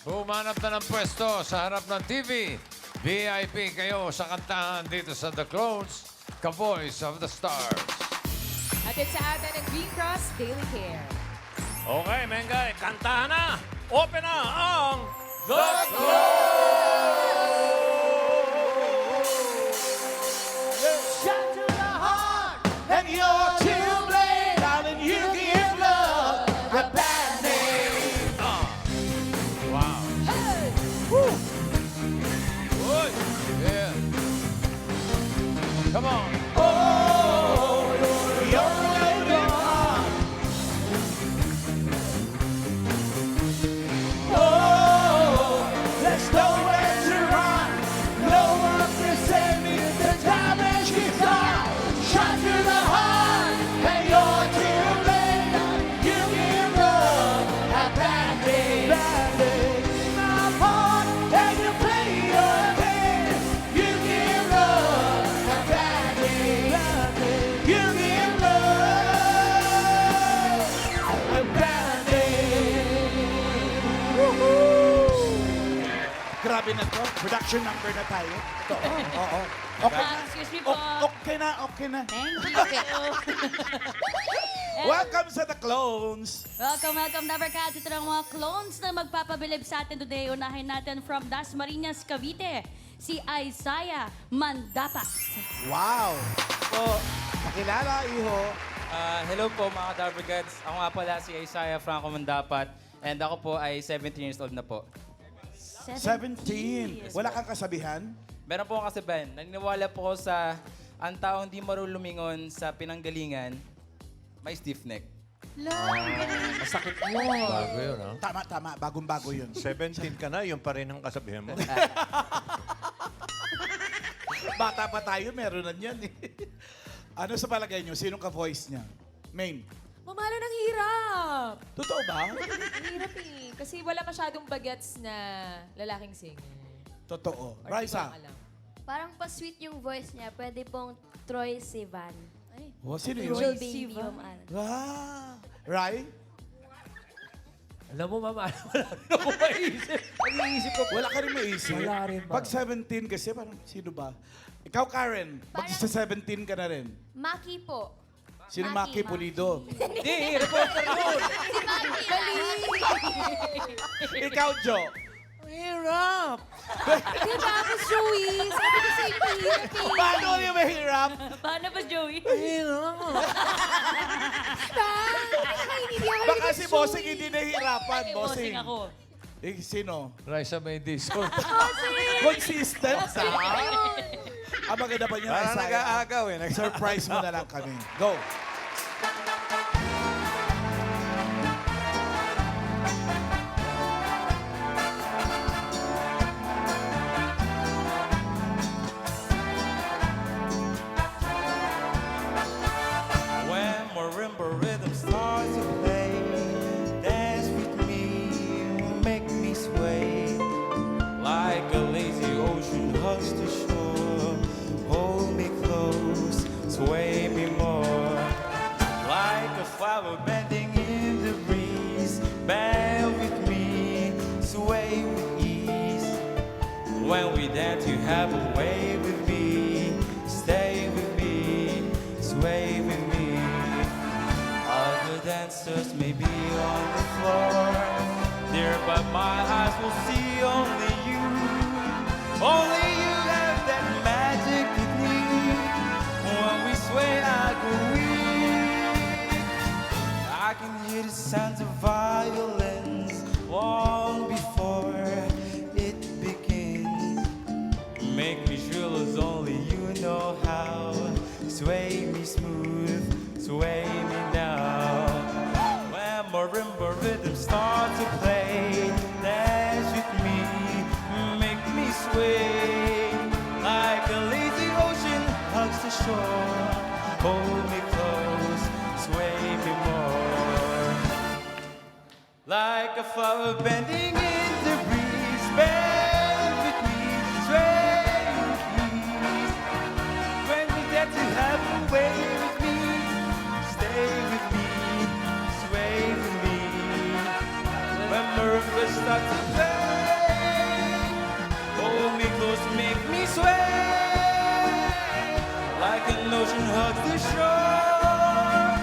Humanap na ng pwesto sa harap ng TV. VIP kayo sa kantahan dito sa The Clones, Ka-Voice of the Stars. Atid sa atin ng Green Cross Daily Care. Okay, Mengay, kantahan na! Open na ang The Shot to the heart, and you're to blame. Darling, you give love a bad name. Wow. Good. Yeah. Come on. Oh, you're the heart. Oh, there's nowhere to run. No one can save me. The damage is done. Shot to the heart, and you're to blame. You give love a bad name. My heart, and you play your game. You give love a bad name. You give love a bad name. Grabe na to. Production number na tayo. Ito, oo. Okay. Excuse me po. Okay na, okay na. Thank you. Welcome sa The Clones. Welcome, Nevercats. Ito ng mga clones na magpapabilib sa atin today. Unahin natin from Dasmariñas, Cavite, si Isaiah Mandapat. Wow. So, pakilala, iho. Hello po mga Nevercats. Ako nga pala si Isaiah Franco Mandapat and ako po ay 17 years old na po. 17. Wala kang kasabihan? Meron po ako kasi Ben, naniniwala po ako sa ang taong di marunong lumingon sa pinanggalingan, may stiff neck. Masakit mo. Bago yun, ha? Tama, tama. Bagong-bago yun. 17 ka na, yung pa rin ang kasabihan mo. Bata pa tayo, meron na yan eh. Ano sa palagay nyo? Sinong ka-voice niya? Main. Mamalo ng hirap. Totoo ba? Ang hirap eh. Kasi wala masyadong bagets na lalaking singer. Totoo. Or Raisa. di ko alam. Parang pa-sweet yung voice niya. Pwede pong Troy Sivan. Ay, Oh, sino yun? Angel Baby yung ano. Ah. Rai? Alam mo, mama, wala rin ako maisip. Ang-iisip ko, Wala ka rin maisip? Wala rin ba? Pag 17 kasi, parang sino ba? Ikaw, Karen, pag Parang- sa 17 ka na rin. Maki po. Sino Maki, Maki Pulido? Hindi, reporter yun! Ikaw, Jo. Hirap! di ba ako, Joey? Sabi ko sa inyo, hirap eh. Paano yung mahirap? Paano ba, Joey? Hirap! Baka si Bossing hindi nahihirapan, Bossing Bossing. ako. Eh, sino? Raisa Mendizon. Consistent, ha? Ang maganda pa niya, Parang Isaiah. nag-aagaw eh. Surprise mo na lang kami. Go. When marimba rhythm starts to play, dance with me, make me sway. Like a lazy ocean hugs the shore, hold me close, sway me more. Like a flower bending in the breeze, bend with me, sway with ease. When we dance, you have a way with me, stay with me, sway with me. Other dancers may be on the floor, there, but my eyes will see only you. Only you have that magic technique. When we sway, I go weak. I can hear the sounds of violins long before it begins. Make me sure as only you know how. Sway me smooth, sway me now. When marimba rhythm starts to play, dance the shore.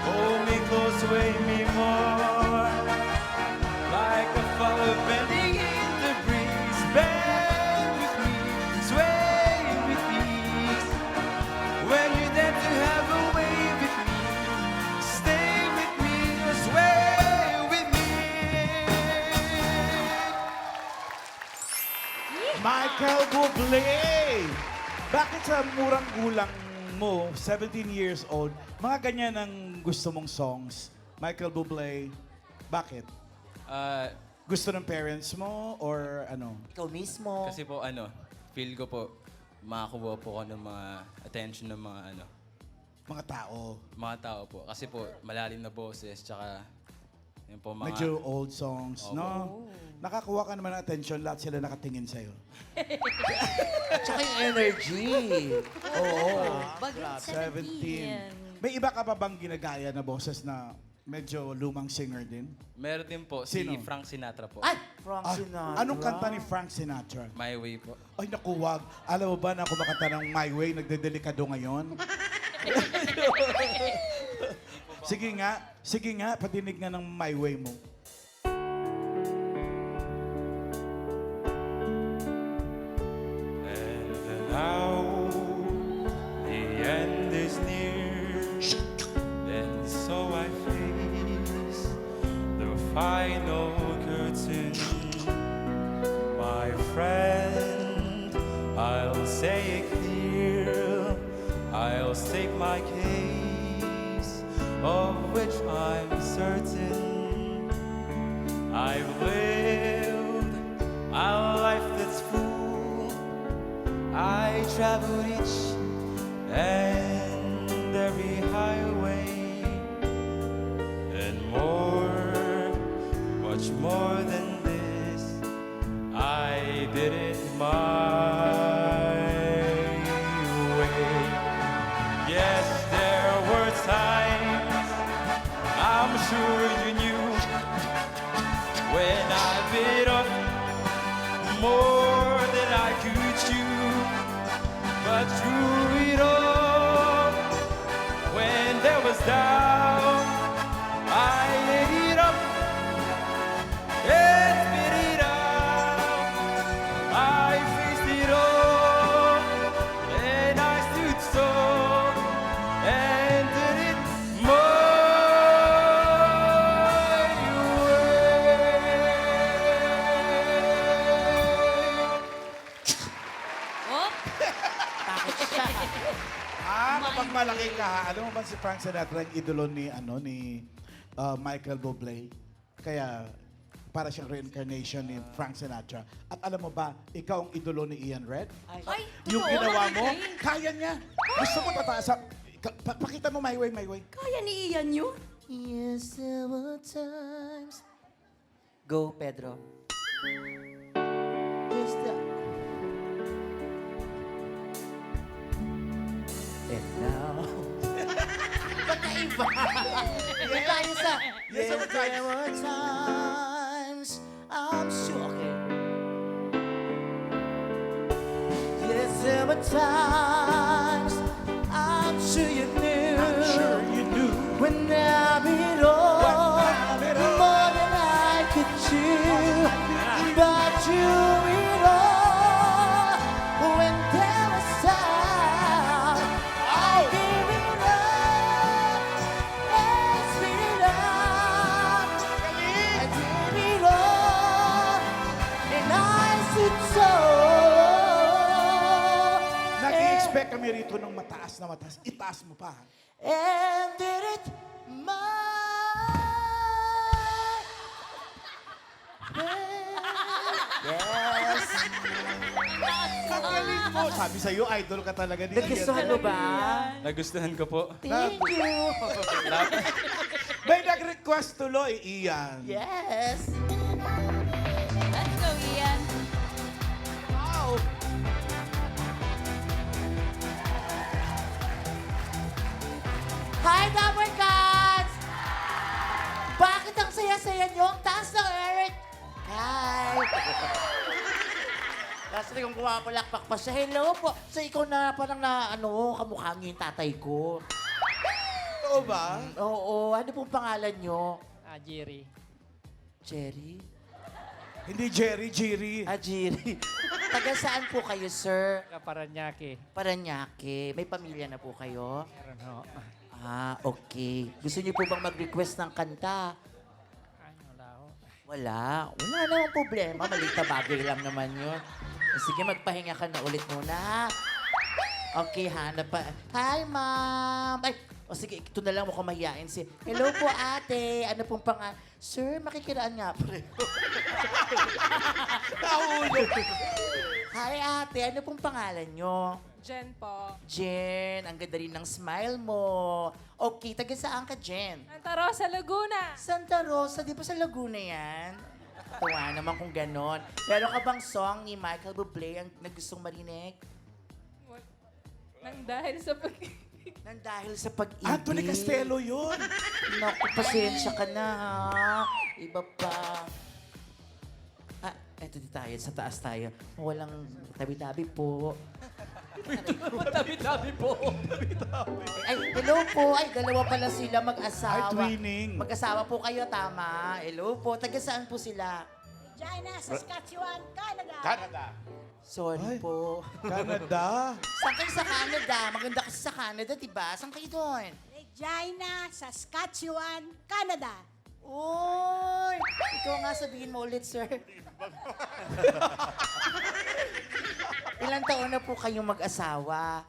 Hold me close, sway me more. Like a flower bending in the breeze. Bend with me, sway with ease. When you dare to have a way with me, stay with me, sway with me. Michael Bublé! Bakit sa murang gulang mo, 17 years old, mga ganyan ang gusto mong songs? Michael Bublé, bakit? Gusto ng parents mo or ano? Ikaw mismo. Kasi po feel ko po makakuha po ko ng mga attention ng Mga tao. mga tao po. Kasi po malalim na boses tsaka yun po mga Medyo old songs, no? Nakakuha ka naman ng attention, lahat sila nakatingin sa'yo. Tsaka yung energy. Oo. Bagay 17. May iba ka pa bang ginagaya na boses na medyo lumang singer din? meron din po Sino? si Frank Sinatra po. Ay! Frank Sinatra. Anong kanta ni Frank Sinatra? My Way po. Ay, naku, wag. Alam mo ba na kumakanta ng My Way, nagdedelikado ngayon? Sige nga, patinig nga ng My Way mo. And now the end is near, and so I face the final curtain. My friend, I'll say it clear, I'll state my case, of which I'm certain. I've lived a life that's full. I traveled each and every highway, and more, much more than this, I did it my way. Yes, there were times, I'm sure you knew, when I bit off more than I could chew. But through it all, when there was doubt, I ate it up and spit it out. I faced it all, and I stood tall and did it my way. Oh, Kapag malaki ka, ha? Alam mo ba si Frank Sinatra ang idolo ni Michael Bublé? Kaya para siyang reincarnation ni Frank Sinatra. At alam mo ba, ikaw ang idolo ni Ian Red? ay, Yung totoo, ginawa mo, Andre. kaya niya. Gusto mo tataas. Pakita mo, My Way, My Way. Kaya ni Ian yun? Yes, there were times. Go, Pedro. Yes, and now. Ba't naiba? Ba't tayo sa... Yes, there were times. I'm sure. Okay. Yes, there were times. I'm sure you knew. I'm sure you do. When I beat all, more than I could chew, but you beat all. When there was time, I gave it up and spit it out. I did it all, and I stood tall. Nag-i-expect kami rito ng mataas na mataas. Itaas mo pa. And did it my Yes. Ang galing mo. Sabi sa'yo, idol ka talaga ni Ian. Nagustuhan mo ba? Nagustuhan ko po. Thank you. May nag-request tuloy, Ian. Yes. Let's go, Ian. Hi, Number Cats! Bakit ang saya-saya nyo? Ang taas ng Eric! Hi! Tapos kung pumapalakpak pa siya, hello po. So ikaw na parang na, kamukha niyo yung tatay ko. Oo ba? Oo, ano pong pangalan niyo? Jerry. Jerry? Hindi Jerry, Jiri. Jerry. Taga saan po kayo, sir? Paranaque. Paranaque. May pamilya na po kayo? Meron ho. Okay. Gusto niyo po bang mag-request ng kanta? Wala ho. Wala. Wala namang problema. Maliit na bagay lang naman yun. Sige, magpahinga ka na ulit muna. Okay, hanap pa. Hi, ma'am. Ay, sige, ito na lang mukhang mahihain si... Hello po, ate. Ano pong Sir, makikiraan nga po rin. Nahulog. Hi, ate. Ano pong pangalan nyo? Jen po. Jen, ang ganda rin ng smile mo. Okay, taga saan ka, Jen? Santa Rosa, Laguna. Santa Rosa, di ba sa Laguna yan? Tuwa naman kung ganon. Meron ka bang song ni Michael Bublé ang nagustong marinig? Nang dahil sa pag... Nang dahil sa pag-ibig. Anthony Castello yun. Naku, pasensya ka na, ha? Iba pa. Eto di tayo, sa taas tayo. Walang tabi-tabi po. Tabi-tabi po. Ay, hello po. Ay, dalawa pala sila mag-asawa. Ay, twinning. Mag-asawa po kayo, tama. Hello po. Taga saan po sila? Regina, Saskatchewan, Canada. Canada. Sorry Ay. po. Canada. Saan kayo sa Canada? Maganda kasi sa Canada, diba? Saan kayo doon? Regina, Saskatchewan, Canada. Uy! Ikaw nga sabihin mo ulit, sir. Ilang taon na po kayong mag-asawa?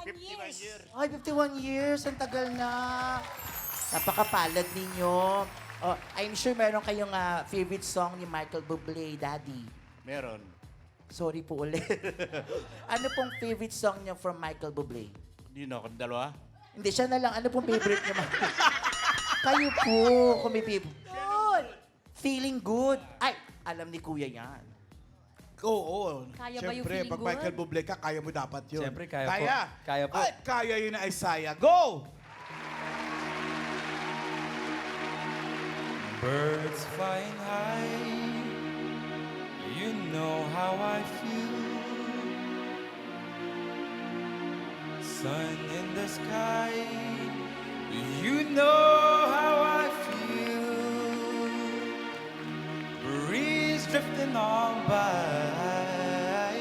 51 years. Ay, 51 years. Ang tagal na. Napakapalad ninyo. Oh, I'm sure meron kayong favorite song ni Michael Bublé, Daddy. Meron. Sorry po ulit. Ano pong favorite song niyo from Michael Bublé? Hindi na ako dalawa. Hindi, siya na lang. Ano pong favorite niyo? Kayo po, kung may favorite. Good. Feeling good. Ay, alam ni Kuya yan. Oo. Kaya ba yung Siyempre, feeling pag good? Michael Bublé ka, kaya mo dapat yun. Siyempre, kaya po. Kaya. Kaya po. Ay, kaya yun na Isaiah. Go! Birds flying high, you know how I feel. Sun in the sky, you know how I feel. Breeze drifting on by,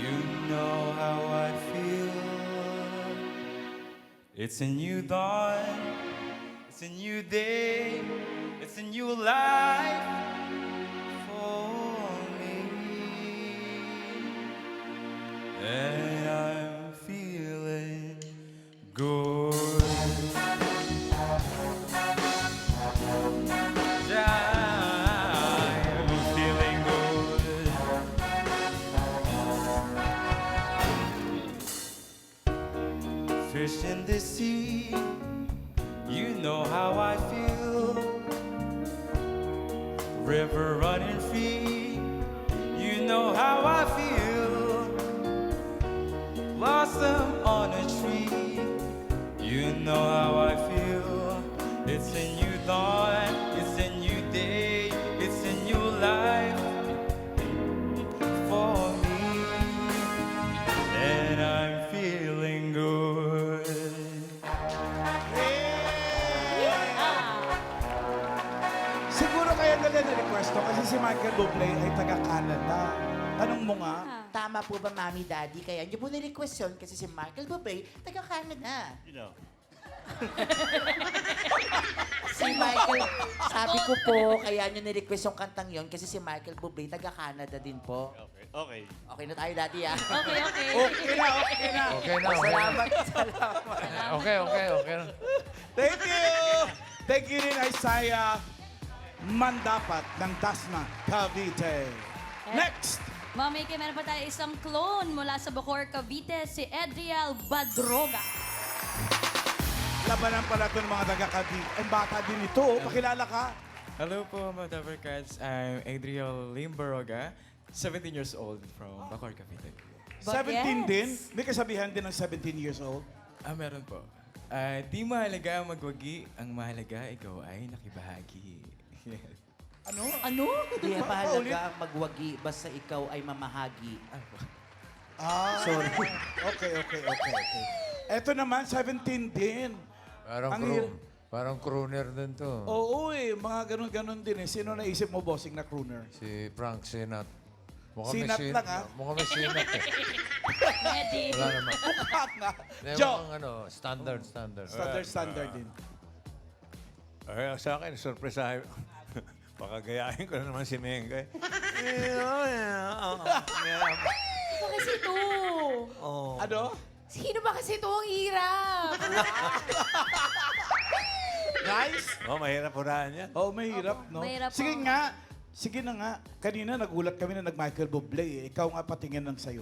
you know how I feel. It's a new dawn. It's a new day, it's a new life for me. And I'm feeling good. I'm feeling good. Fish in the sea, you know how I feel. River running free, you know how I feel. Blossom on a tree, you know how I feel. It's a new dawn, it's a new day, it's a new life for me. And I'm feeling good. Siguro kaya nila na-request to kasi si Michael Bublé ay taga-Canada. Tanong mo nga. Tama po ba, Mami, Daddy? Kaya niyo po na-request yun kasi si Michael Bublé, taga-Canada. You know. Si Michael, sabi ko po, kaya niyo na-request yung kantang yon kasi si Michael Bublé, taga-Canada din po. Okay. Okay. Okay na tayo, Daddy, ah. Okay, okay. Okay na, okay na. Okay na, okay na. Salamat, salamat. Okay na. Thank you! Thank you rin, Isaiah Mandapat ng Dasma, Cavite. Next! Mami, kaya meron pa tayo isang clone mula sa Bacoor, Cavite, si Edriel Badroga. Labanan pala ito ng mga taga-Cavite. Ang bata din ito, pakilala ka. Hello po, mga Dabarkads. I'm Adriel Limbaroga, 17 years old from Bacoor, Cavite. 17 din? May kasabihan din ng 17 years old. Meron po. Di mahalaga magwagi, ang mahalaga ikaw ay nakibahagi. Ano? Di mahalaga ang magwagi, basta ikaw ay mamahagi. Sorry. Okay. Eto naman, 17 din. Parang crooner din to. Oo mga ganun-ganun din eh. Sino naisip mo, bossing na crooner? Si Frank Sinat. Sinat lang, ah. Mukhang may sinat eh. Ready. Wala naman. nga. Hindi, Joe! mukhang standard. Standard din. Ay, sa akin, sorpresa. Pakagayahin ko na naman si Mengay. Sino kasi ito? Ano? Sino ba kasi ito? Ang hirap. Nice. Oh, mahirap hurahan yan. Oh, mahirap, no? Mahirap Sige po. nga. Sige na nga. Kanina nagulat kami na nag-Michael Bublé eh. Ikaw nga patingin ng sayo.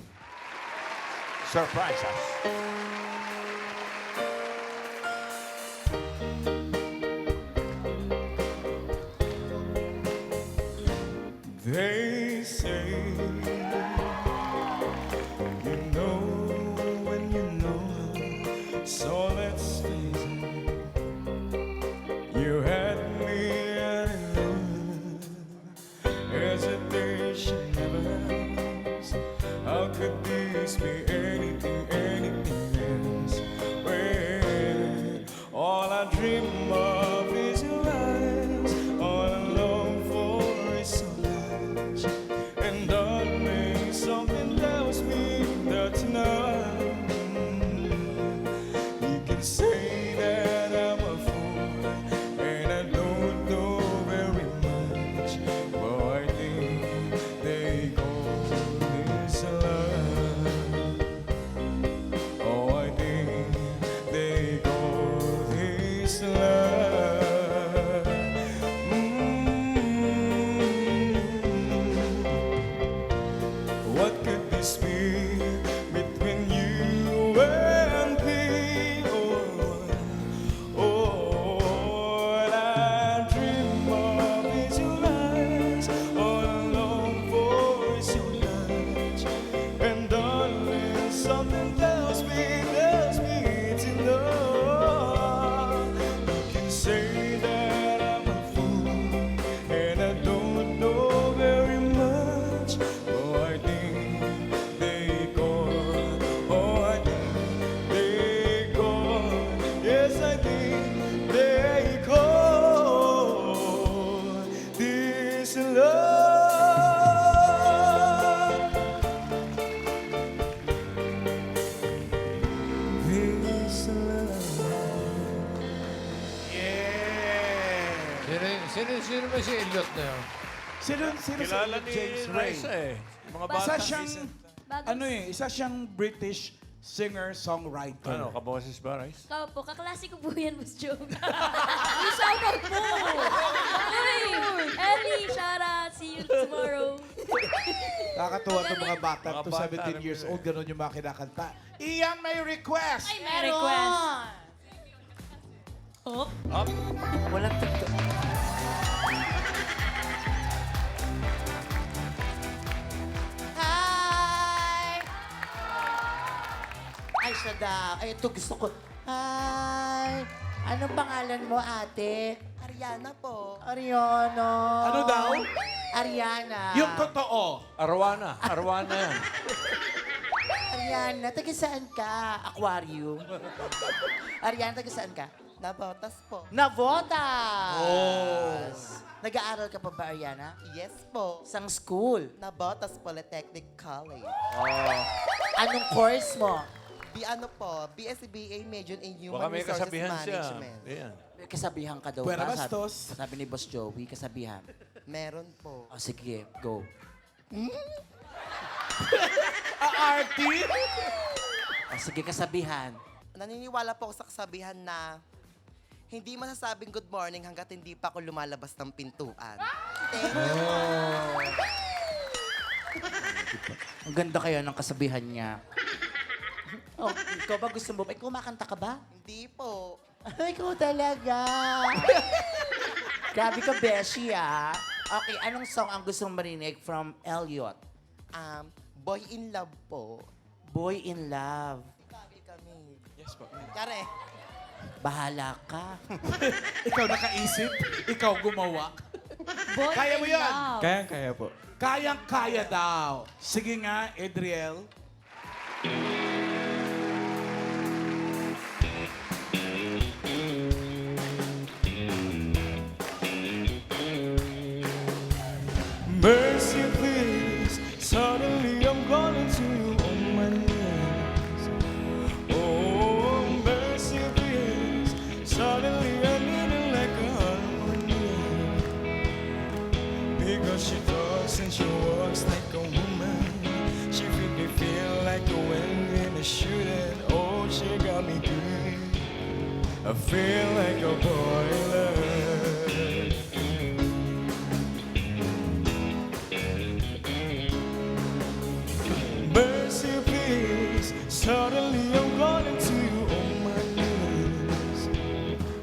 Surprise us. They say you know when you know, so let's face it. You had me at love, hesitation never ends. How could this be anything else? When all I dream of is your eyes, all I long for is some touch. And darling, something tells me that tonight you can say that I'm a fool and I don't know very much, but I think they call this love. Oh, I think they call this love. What could this be between you and me? All I dream of is your eyes, all I long for is your touch. And darling, something tells me it's enough. You can say that I'm a fool and I don't know very much. Oh, I think they call. Oh, I think they call. Yes, I think they call this love. This love. Sino ba si Elliot na yun? Sino Kilala si ni James Ray? Raisa eh. Yung mga Isa bata. siyang, isa siyang British singer-songwriter. Ano, kaboses ba, Raisa? Ikaw po, kaklase ko po yan, Boss Joe. Shoutout mo. Uy! Ellie, Shara, see you tomorrow. Nakakatuwa itong mga bata Mga to bata 17 rin years yun eh. old, ganun yung mga kinakanta. Ian, may request! May request. Walang TikTok. Hi! Ay, siya daw. Ay, ito gusto ko. Hi! Anong pangalan mo, ate? Ariana po. Ariana. Ano daw? Ariana. Yung totoo. Arwana yan. Ariana, taga saan ka? Aquarium. Ariana, taga saan ka? Nabotas po. Navotas! Nag-aaral ka pa ba, Ariana? Yes po. Sang school? Nabotas Polytechnic College. Anong course mo? Ano po, BSBA major in Human Baka may Resources kasabihan siya. Management. Yan. May kasabihan ka daw Buena ba? bastos. Sabi ni Boss Joey, kasabihan. Meron po. O sige, go. Aarti? O sige, kasabihan. Naniniwala po ako sa kasabihan na hindi masasabing good morning hanggat hindi pa ako lumalabas ng pintuan. Thank you. Ang ganda kaya ng kasabihan niya. Oh, ikaw ba gusto mo? Ikaw kumakanta ka ba? Hindi po. Ay, ikaw talaga. Grabe ka, Beshi, ah. Okay, anong song ang gusto mong marinig from Elliot? Boy in Love po. Boy in Love. Sabi kami. Yes po. Kare. Bahala ka. Ikaw nakaisip, ikaw gumawa. Boy Kaya mo in yun? love. Kaya po. Kayang-kaya daw. Sige nga, Adriel. Mercy, please. Suddenly I'm calling to you on my knees. Oh, mercy, please. Suddenly I need it like a harmony. Because she talks and she walks like a woman. She make me feel like a wind in a shooting. Oh, she got me good. I feel like a boiler. Mercy, please. Suddenly I'm calling to you on my knees.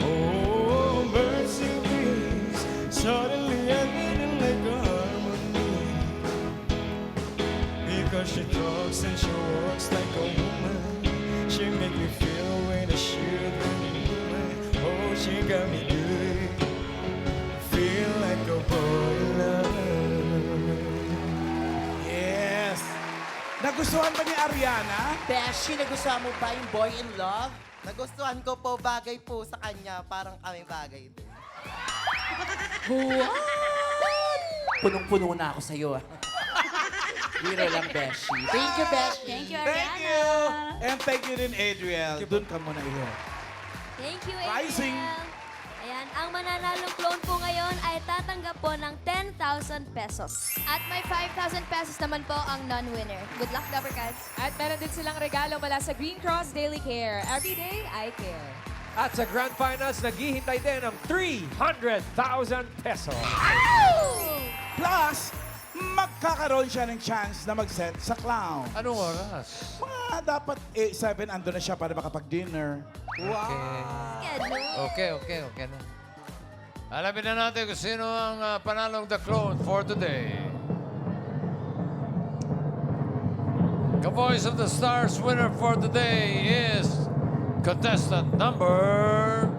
Oh, mercy, please. Suddenly I need it like a harmony. Because she talks and she walks like a woman. She make me feel when I shoot when a woman. Oh, she got me good. Feel like a boiler. Yes. Nagustuhan ba ni Ariana? Beshi, nagustuhan mo ba yung Boy in Love? Nagustuhan ko po, bagay po sa kanya. Parang kami bagay din. Punong-puno na ako sa'yo. Biro lang, Beshi. Thank you, Beshi. Thank you, Ariana. Thank you. And thank you din, Adriel. Doon ka muna iyo. Thank you, Rising. Adriel. Ayan, ang mananalong clone po ngayon ay tatanggap po ng 10,000 pesos. At may 5,000 pesos naman po ang non-winner. Good luck, Dapper Cats. At meron din silang regalo mula sa Green Cross Daily Care. Every day, I care. At sa Grand Finals, naghihintay din ng 300,000 pesos. Plus, magkakaroon siya ng chance na mag-set sa clown. Anong oras? Mga dapat 7 ando na siya para makapag-dinner. Okay na. Alamin na natin kung sino ang panalong The Clone for today. The Voice of the Stars winner for today is contestant number...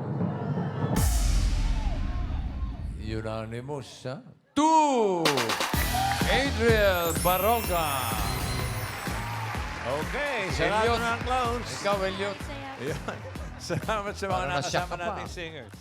Unanimous, ha? 2! Adriel Baronga. Okay, Elliot. sarado na ang clowns. Ikaw, Elliot. Saya. Ayun. Salamat sa mga Parang nasyak nakasama ka pa. nating singers.